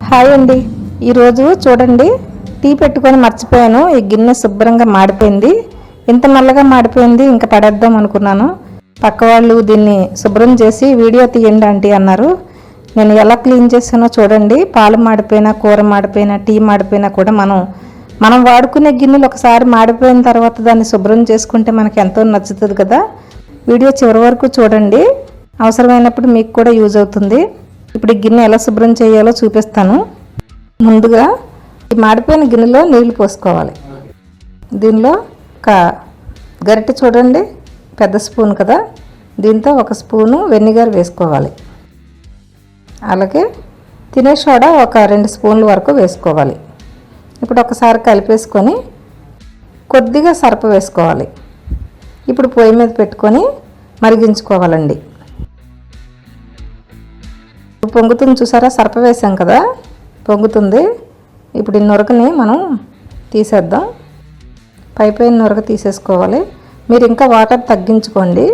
Hi అండి. ఈరోజు చూడండి, టీ పెట్టుకొని మర్చిపోయాను. ఈ గిన్నె శుభ్రంగా మాడిపోయింది. ఇంత నల్లగా మాడిపోయింది, ఇంకా పడేద్దాం అనుకున్నాను. పక్క వాళ్ళు దీన్ని శుభ్రం చేసి వీడియో తీయండి ఆంటీ అన్నారు. నేను ఎలా క్లీన్ చేసానో చూడండి. పాలు మాడిపోయినా, కూర మాడిపోయినా, టీ మాడిపోయినా కూడా మనం వాడుకునే గిన్నెలు ఒకసారి మాడిపోయిన తర్వాత దాన్ని శుభ్రం చేసుకుంటే మనకి ఎంతో నచ్చుతుంది కదా. వీడియో చివరి వరకు చూడండి, అవసరమైనప్పుడు మీకు కూడా యూజ్ అవుతుంది. ఇప్పుడు ఈ గిన్నె ఎలా శుభ్రం చేయాలో చూపిస్తాను. ముందుగా ఈ మాడిపోయిన గిన్నెలో నీళ్లు పోసుకోవాలి. దీనిలో ఒక గరిటె చూడండి, పెద్ద స్పూన్ కదా, దీంతో ఒక స్పూను వెనిగర్ వేసుకోవాలి. అలాగే తినే సోడా ఒక 2 స్పూన్ల వరకు వేసుకోవాలి. ఇప్పుడు ఒకసారి కలిపేసుకొని కొద్దిగా సర్ప వేసుకోవాలి. ఇప్పుడు పొయ్యి మీద పెట్టుకొని మరిగించుకోవాలండి. పొంగుతుంది చూసారా, సర్ప వేసాం కదా, పొంగుతుంది. ఇప్పుడు ఈ నొరకని మనం తీసేద్దాం. పైన నొరక తీసేసుకోవాలి. మీరు ఇంకా వాటర్ తగ్గించుకోండి.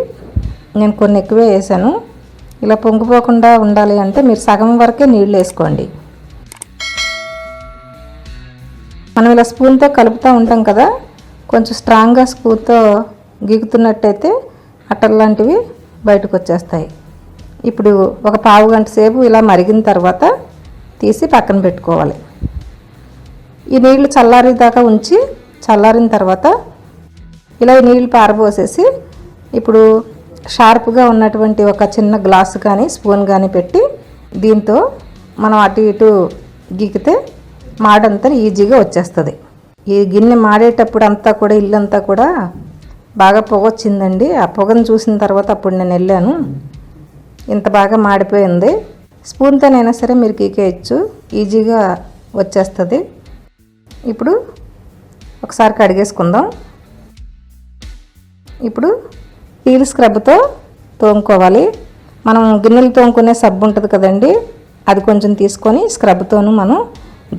నేను కొన్ని ఎక్కువే వేసాను. ఇలా పొంగిపోకుండా ఉండాలి అంటే మీరు సగం వరకే నీళ్ళు వేసుకోండి. మనం ఇలా స్పూన్తో కలుపుతూ ఉంటాం కదా, కొంచెం స్ట్రాంగ్గా స్పూన్తో గీకుతున్నట్టయితే అట్టలాంటివి బయటకు వచ్చేస్తాయి. ఇప్పుడు ఒక పావు గంట సేపు ఇలా మరిగిన తర్వాత తీసి పక్కన పెట్టుకోవాలి. ఈ నీళ్లు చల్లారేదాకా ఉంచి చల్లారిన తర్వాత ఇలా ఈ నీళ్ళు పారబోసేసి ఇప్పుడు షార్ప్గా ఉన్నటువంటి ఒక చిన్న గ్లాసు కానీ స్పూన్ కానీ పెట్టి దీంతో మనం అటు ఇటు గీకితే మాడంతా ఈజీగా వచ్చేస్తుంది. ఈ గిన్నె మాడేటప్పుడు అంతా కూడా ఇల్లంతా కూడా బాగా పొగ వచ్చిందండి. ఆ పొగను చూసిన తర్వాత అప్పుడు నేను వెళ్ళాను. ఇంత బాగా మాడిపోయింది. స్పూన్తోనైనా సరే మీరు గీకేయచ్చు, ఈజీగా వచ్చేస్తుంది. ఇప్పుడు ఒకసారి కడిగేసుకుందాం. ఇప్పుడు స్టీల్ స్క్రబ్తో తోముకోవాలి. మనం గిన్నెలు తోముకునే సబ్బు ఉంటుంది కదండి, అది కొంచెం తీసుకొని స్క్రబ్తోను మనం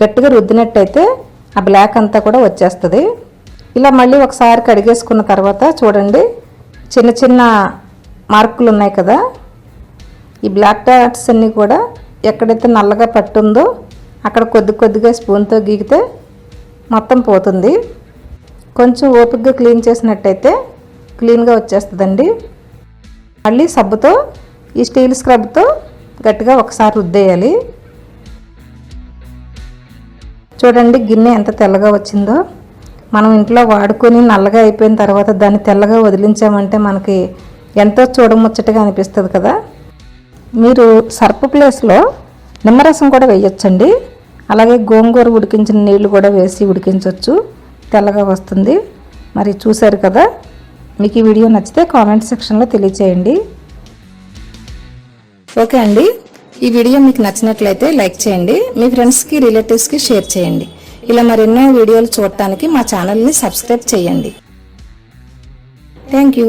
గట్టిగా రుద్దినట్టయితే ఆ బ్లాక్ అంతా కూడా వచ్చేస్తుంది. ఇలా మళ్ళీ ఒకసారి కడిగేసుకున్న తర్వాత చూడండి, చిన్న చిన్న మార్కులు ఉన్నాయి కదా, ఈ బ్లాక్ డాట్స్ అన్నీ కూడా ఎక్కడైతే నల్లగా పట్టుందో అక్కడ కొద్దిగా స్పూన్తో గీకితే మొత్తం పోతుంది. కొంచెం ఓపికగా క్లీన్ చేసినట్టయితే క్లీన్గా వచ్చేస్తుందండి. మళ్ళీ సబ్బుతో ఈ స్టీల్ స్క్రబ్తో గట్టిగా ఒకసారి రుద్దేయాలి. చూడండి గిన్నె ఎంత తెల్లగా వచ్చిందో. మనం ఇంట్లో వాడుకొని నల్లగా అయిపోయిన తర్వాత దాన్ని తెల్లగా వదిలించామంటే మనకి ఎంతో చూడముచ్చటగా అనిపిస్తుంది కదా. మీరు సర్పు ప్లేస్లో నిమ్మరసం కూడా వేయొచ్చండి. అలాగే గోంగూర ఉడికించిన నీళ్లు కూడా వేసి ఉడికించవచ్చు, తెల్లగా వస్తుంది. మరి చూశారు కదా. మీకు ఈ వీడియో నచ్చితే కామెంట్ సెక్షన్లో తెలియచేయండి. ఓకే అండి, ఈ వీడియో మీకు నచ్చినట్లయితే లైక్ చేయండి. మీ ఫ్రెండ్స్కి రిలేటివ్స్కి షేర్ చేయండి. ఇలా మరెన్నో వీడియోలు చూడటానికి మా ఛానల్ని సబ్స్క్రైబ్ చేయండి. Thank you.